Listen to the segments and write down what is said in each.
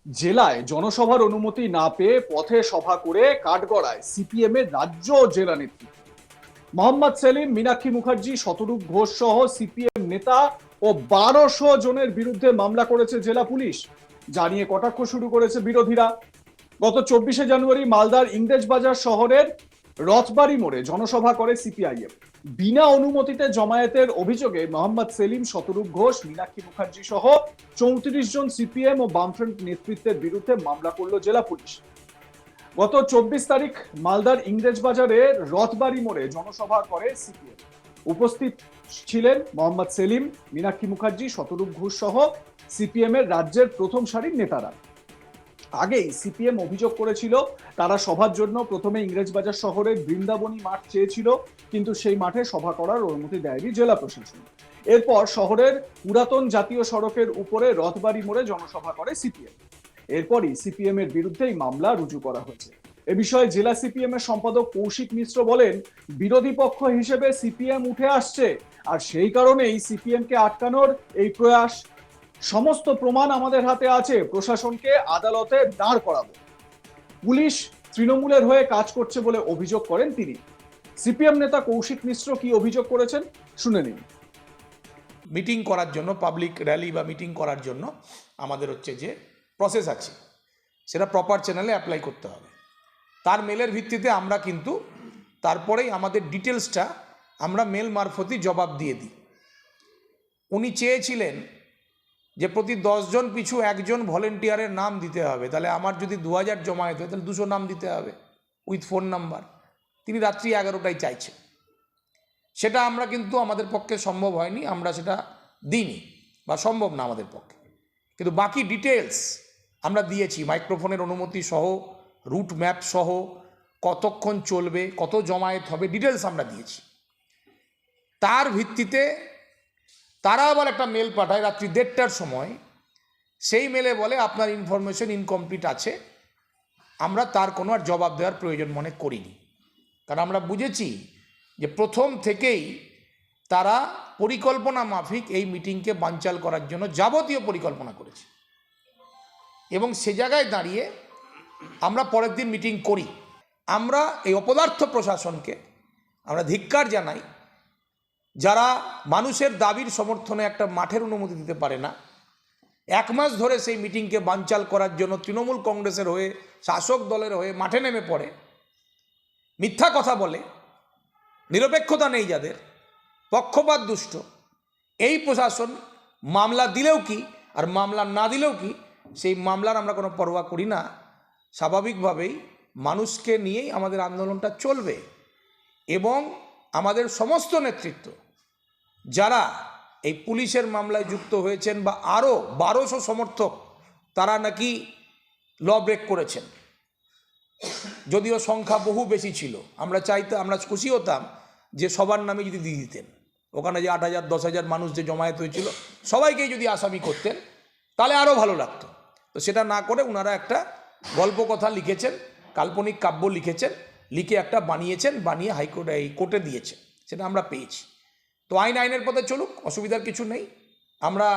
জেলায় জনসভার অনুমতি না পেয়ে পথে সভা করে কাঠগড়ায় সিপিএম এর রাজ্য ও জেলা নেতৃত্ব। মোহাম্মদ সেলিম, মীনাক্ষী মুখার্জি, শতরূপ ঘোষ সহ সিপিএম নেতা ও 1200 জনের বিরুদ্ধে মামলা করেছে জেলা পুলিশ। জানিয়ে কটাক্ষ শুরু করেছে বিরোধীরা। গত 24শে জানুয়ারি মালদার ইংরেজবাজার শহরের রথবাড়ি মোড়ে জনসভা করে সিপিআইএম। বিনা অনুমতিতে জমায়েতের অভিযোগে মোহাম্মদ সেলিম, শতরূপ ঘোষ, মীনাক্ষী মুখার্জি সহ 34 জন সিপিএম ও বামফ্রন্ট নেতৃত্বের বিরুদ্ধে মামলা করল জেলা পুলিশ। গত 24 তারিখ মালদার ইংরেজবাজারে রথবাড়ি মোড়ে জনসভা করে সিপিএম। উপস্থিত ছিলেন মোহাম্মদ সেলিম, মীনাক্ষী মুখার্জি, শতরূপ ঘোষ সহ সিপিএম এর রাজ্যের প্রথম সারির নেতারা। আগেই সিপিএম অভিযোগ করেছিল তারা সভার জন্য প্রথমে ইংরেজবাজার শহরের বৃন্দাবনী মাঠ চেয়েছিল, কিন্তু সেই মাঠে সভা করার অনুমতি দেয়নি জেলা প্রশাসন। এরপর শহরের পুরাতন জাতীয় সড়কের উপরে রথবাড়ি মোড়ে জনসভা করে সিপিএম। এরপরই সিপিএম এর বিরুদ্ধেই মামলা রুজু করা হয়েছে। এ বিষয়ে জেলা সিপিএম এর সম্পাদক কৌশিক মিশ্র বলেন, বিরোধী পক্ষ হিসেবে সিপিএম উঠে আসছে, আর সেই কারণেই সিপিএম কে আটকানোর এই প্রয়াস। সমস্ত প্রমাণ আমাদের হাতে আছে, প্রশাসনকে আদালতে দাঁড় করাবো। পুলিশ তৃণমূলের হয়ে কাজ করছে বলে অভিযোগ করেন তিনি। সিপিএম নেতা কৌশিক মিশ্র কি অভিযোগ করেছেন শুনে নিন। মিটিং করার জন্য, পাবলিক র্যালি বা মিটিং করার জন্য আমাদের হচ্ছে যে প্রসেস আছে, সেটা প্রপার চ্যানেলে অ্যাপ্লাই করতে হবে। তার মেলের ভিত্তিতে আমরা কিন্তু তারপরেই আমাদের ডিটেলসটা আমরা মেল মারফতই জবাব দিয়ে দিই। উনি চেয়েছিলেন যে প্রতি 10 জন পিছু একজন ভলেন্টিয়ারের নাম দিতে হবে, তাহলে আমার যদি 2000 জমায়েত হয় তাহলে 200 নাম দিতে হবে উইথ ফোন নাম্বার। তিনি রাত্রি 11টায় চাইছেন, সেটা আমরা কিন্তু আমাদের পক্ষে সম্ভব হয়নি, আমরা সেটা দিইনি বা সম্ভব না আমাদের পক্ষে। কিন্তু বাকি ডিটেলস আমরা দিয়েছি, মাইক্রোফোনের অনুমতি সহ, রুট ম্যাপ সহ, কতক্ষণ চলবে, কত জমায়েত হবে, ডিটেলস আমরা দিয়েছি। তার ভিত্তিতে তারা আবার একটা মেল পাঠায় রাত্রি 1:30টার সময়। সেই মেলে বলে আপনার ইনফরমেশন ইনকমপ্লিট আছে, আমরা তার কোনো আর জবাব দেওয়ার প্রয়োজন মনে করিনি। কারণ আমরা বুঝেছি যে প্রথম থেকেই তারা পরিকল্পনা মাফিক এই মিটিংকে বানচাল করার জন্য যাবতীয় পরিকল্পনা করেছে। এবং সে জায়গায় দাঁড়িয়ে আমরা পরের দিন মিটিং করি। আমরা এই অপদার্থ প্রশাসনকে আমরা ধিক্কার জানাই, যারা মানুষের দাবির সমর্থনে একটা মাঠের অনুমতি দিতে পারে না। 1 মাস ধরে সেই মিটিংকে বানচাল করার জন্য তৃণমূল কংগ্রেসের হয়ে, শাসক দলের হয়ে মাঠে নেমে পড়ে, মিথ্যা কথা বলে, নিরপেক্ষতা নেই যাদের, পক্ষপাত দুষ্ট। এই প্রশাসন মামলা দিলেও কি আর মামলা না দিলেও কি, সেই মামলার আমরা কোনো পরোয়া করি না। স্বাভাবিকভাবেই মানুষকে নিয়েই আমাদের আন্দোলনটা চলবে। এবং আমাদের সমস্ত নেতৃত্ব যারা এই পুলিশের মামলায় যুক্ত হয়েছেন বা আরও 1200 সমর্থক, তারা নাকি ল ব্রেক করেছেন, যদিও সংখ্যা বহু বেশি ছিল। আমরা খুশি হতাম যে সবার নামে যদি দিয়ে দিতেন, ওখানে যে 8000 10,000 মানুষ যে জমায়েত হয়েছিল সবাইকেই যদি আসামি করতেন তাহলে আরও ভালো লাগতো। তো সেটা না করে ওনারা একটা গল্প কথা লিখেছেন, কাল্পনিক কাব্য লিখেছেন, লিখে একটা বানিয়েছেন, বানিয়ে হাইকোর্টে এই কোর্টে দিয়েছেন, সেটা আমরা পেয়েছি। তো আইনের পথে চলুক, অসুবিধার কিছু নেই। আমরা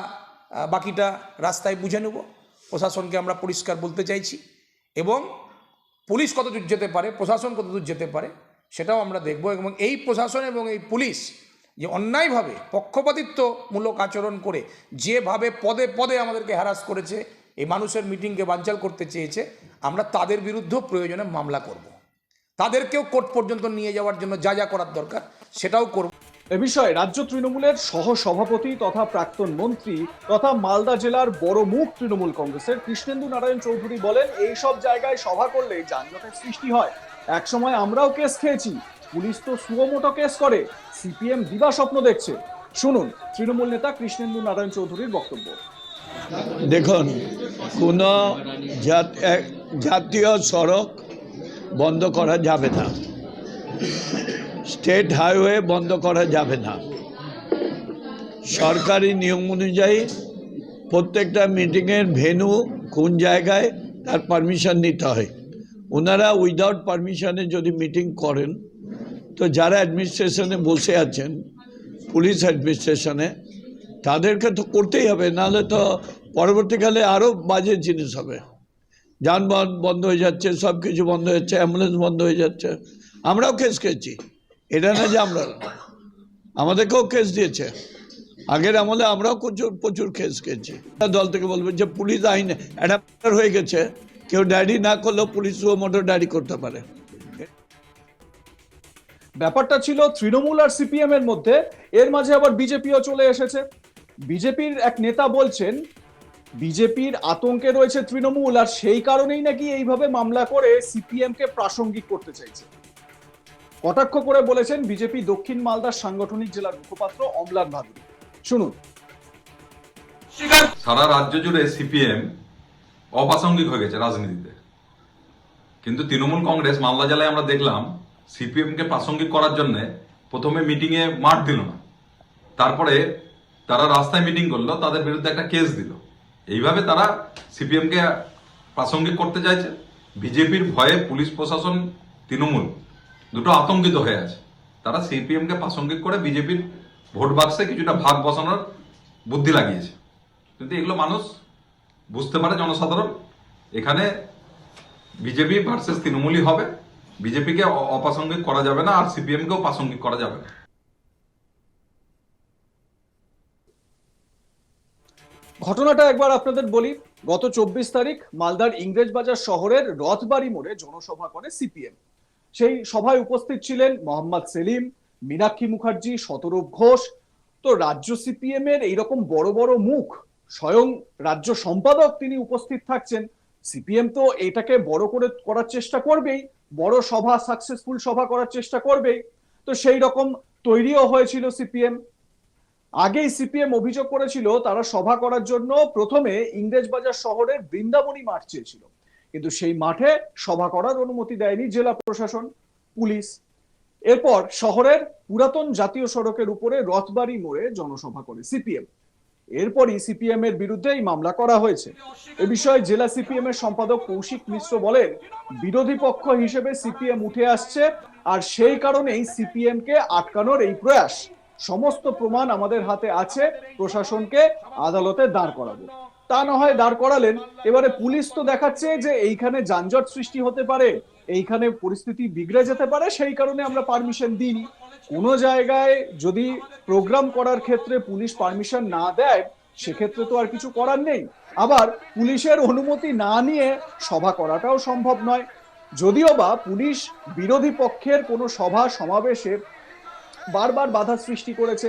বাকিটা রাস্তায় বুঝে নেব। প্রশাসনকে আমরা পরিষ্কার বলতে চাইছি, এবং পুলিশ কতদূর যেতে পারে, প্রশাসন কতদূর যেতে পারে সেটাও আমরা দেখব। এবং এই প্রশাসন এবং এই পুলিশ যে অন্যায়ভাবে পক্ষপাতিত্বমূলক আচরণ করে যেভাবে পদে পদে আমাদেরকে হ্যারাস করেছে, এই মানুষের মিটিংকে বানচাল করতে চেয়েছে, আমরা তাদের বিরুদ্ধেও প্রয়োজনে মামলা করব। তাদেরকেও কোর্ট পর্যন্ত নিয়ে যাওয়ার জন্য যা যা করার দরকার সেটাও করব। এ বিষয়ে রাজ্য তৃণমূলের সহ সভাপতি তথা প্রাক্তন মন্ত্রী তথা মালদা জেলার বড় মুখ তৃণমূল কংগ্রেসের কৃষ্ণেন্দু নারায়ণ চৌধুরী বলেন, এই সব জায়গায় সভা করলে যানজটের সৃষ্টি হয়। একসময় আমরাও কেস খেয়েছি, পুলিশ তো সুমোটো কেস করে, সিপিএম দিবা স্বপ্ন দেখছে। শুনুন তৃণমূল নেতা কৃষ্ণেন্দু নারায়ণ চৌধুরীর বক্তব্য। দেখুন, কোনো জাতীয় সড়ক বন্ধ করা যাবে না, স্টেট হাইওয়ে বন্ধ করা যাবে না। সরকারি নিয়ম অনুযায়ী প্রত্যেকটা মিটিংয়ের ভেন্যু কোন জায়গায় তার পারমিশন নিতে হয়। ওনারা উইদাউট পারমিশনে যদি মিটিং করেন, তো যারা অ্যাডমিনিস্ট্রেশনে বসে আছেন, পুলিশ অ্যাডমিনিস্ট্রেশনে, তাদেরকে তো করতেই হবে, নাহলে তো পরবর্তীকালে আরও বাজে জিনিস হবে। যানবাহন বন্ধ হয়ে যাচ্ছে, সব কিছু বন্ধ হয়ে যাচ্ছে, অ্যাম্বুলেন্স বন্ধ হয়ে যাচ্ছে। আমরাও কেস খেয়েছি, এটা না যে আমরা, আমাদেরকেও কেস দিয়েছে। আগের আমলে আমরাও প্রচুর কেস খেয়েছি। দল থেকে বলবে যে পুলিশ আইন অ্যাডাপ্টার হয়ে গেছে, কেউ ডায়েরি না করলেও পুলিশ মোটর ডায়েরি করতে পারে। ব্যাপারটা ছিল তৃণমূল আর সিপিএম এর মধ্যে, এর মাঝে আবার বিজেপিও চলে এসেছে। বিজেপির এক নেতা বলছেন বিজেপির আতঙ্কে রয়েছে তৃণমূল, আর সেই কারণেই নাকি এইভাবে মামলা করে সিপিএম কে প্রাসঙ্গিক করতে চাইছে। কটাক্ষ করে বলেছেন বিজেপি দক্ষিণ মালদার সাংগঠনিক জেলার মুখপাত্র অমলান ভাদুরী। শুনুন। সারা রাজ্য জুড়ে সিপিএম অপ্রাসঙ্গিক হয়ে গেছে রাজনীতিতে, কিন্তু তৃণমূল কংগ্রেস মালদা জেলায় আমরা দেখলাম সিপিএম কে প্রাসঙ্গিক করার জন্য প্রথমে মিটিং এ মাঠ দিল না, তারপরে তারা রাস্তায় মিটিং করলো, তাদের বিরুদ্ধে একটা কেস দিল। এইভাবে তারা সিপিএম কে প্রাসঙ্গিক করতে চাইছে। বিজেপির ভয়ে পুলিশ প্রশাসন, তৃণমূল দুটো আতঙ্কিত হয়ে আছে। তারা সিপিএম কে প্রাসঙ্গিক করে বিজেপির ভোট বাক্সে কিছুটা ভাগ বসানোর বুদ্ধি লাগিয়েছে, কিন্তু এগুলো মানুষ বুঝতে পারে, জনসাধারণ। এখানে বিজেপি ভার্সেস তৃণমূলই হবে, বিজেপিকে অপ্রাসঙ্গিক করা যাবে না, আর সিপিএম কেও প্রাসঙ্গিক করা যাবে না। ঘটনাটা একবার আপনাদের বলি। গত 24 তারিখ মালদার ইংরেজবাজার শহরের রথবাড়ি মোড়ে জনসভা করে সিপিএম। সেই সভায় উপস্থিত ছিলেন মোহাম্মদ সেলিম, মীনাক্ষী মুখার্জি, শতরূপ ঘোষ। তো রাজ্য সিপিএম এর এইরকম বড় বড় মুখ, স্বয়ং রাজ্য সম্পাদক তিনি উপস্থিত থাকছেন। সিপিএম তো এটাকে বড় করে করার চেষ্টা করবেই, বড় সভা, সাকসেসফুল সভা করার চেষ্টা করবেই। তো সেই রকম তৈরিও হয়েছিল সিপিএম। আগেই সিপিএম অভিযোগ করেছিল তারা সভা করার জন্য প্রথমে ইংরেজবাজার শহরের বৃন্দাবনী মাঠ চেয়েছিল, কিন্তু সেই মাঠে সভা করার অনুমতি দেয়নি জেলা প্রশাসন, পুলিশ। এরপর শহরের পুরাতন জাতীয় সড়কের উপরে রথবাড়ি মোড়ে জনসভা করে সিপিএম। এরপরই সিপিএম এর বিরুদ্ধে এই মামলা করা হয়েছে। এ বিষয়ে জেলা সিপিএম এর সম্পাদক কৌশিক মিশ্র বলেন, বিরোধী পক্ষ হিসেবে সিপিএম উঠে আসছে, আর সেই কারণেই সিপিএম কে আটকানোর এই প্রয়াস। সমস্ত প্রমাণ আমাদের হাতে আছে, প্রশাসনকে আদালতে দাঁড় করাবো। তা না হয় দাঁড় করালেন, এবারে পুলিশ তো দেখাচ্ছে যে এইখানে যানজট সৃষ্টি হতে পারে, এইখানে পরিস্থিতি বিগড়ে যেতে পারে, সেই কারণে আমরা পারমিশন দিইনি। কোনো জায়গায় যদি প্রোগ্রাম করার ক্ষেত্রে পুলিশ পারমিশন না দেয়, সেক্ষেত্রে তো আর কিছু করার নেই। আবার পুলিশের অনুমতি না নিয়ে সভা করাটাও সম্ভব নয়। যদিও বা পুলিশ বিরোধী পক্ষের কোনো সভা সমাবেশে বারবার বাধা সৃষ্টি করেছে।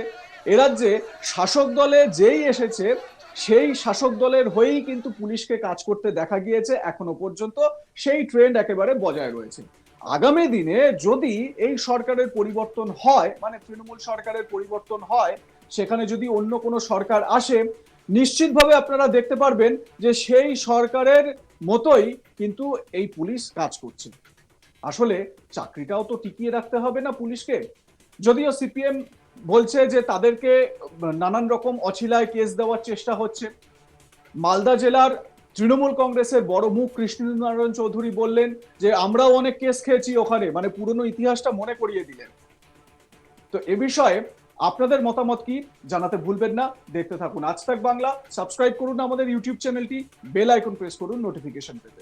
এ রাজ্যে শাসক দলে যেই এসেছে সেই শাসক দলের হয়েই কিন্তু পুলিশকে কাজ করতে দেখা গিয়েছে এখনো পর্যন্ত, সেই ট্রেন্ড একেবারে বজায় রয়েছে। আগামী দিনে যদি এই সরকারের পরিবর্তন হয়, মানে তৃণমূল সরকারের পরিবর্তন হয়, সেখানে যদি অন্য কোনো সরকার আসে, নিশ্চিতভাবে আপনারা দেখতে পারবেন যে সেই সরকারের মতোই কিন্তু এই পুলিশ কাজ করছে। আসলে চাকরিটাও তো টিকিয়ে রাখতে হবে না পুলিশকে? যদিও সিপিএম বলছে যে তাদেরকে নানান রকম অছিলায় কেস দেওয়ার চেষ্টা হচ্ছে। মালদা জেলার তৃণমূল কংগ্রেসের বড় মুখ কৃষ্ণনারায়ণ চৌধুরী বললেন যে আমরাও অনেক কেস খেয়েছি ওখানে, মানে পুরনো ইতিহাসটা মনে করিয়ে দিলেন। তো এ বিষয়ে আপনাদের মতামত কি জানাতে ভুলবেন না। দেখতে থাকুন আজ তাক বাংলা, সাবস্ক্রাইব করুন আমাদের ইউটিউব চ্যানেলটি, বেল আইকন প্রেস করুন নোটিফিকেশন পেতে।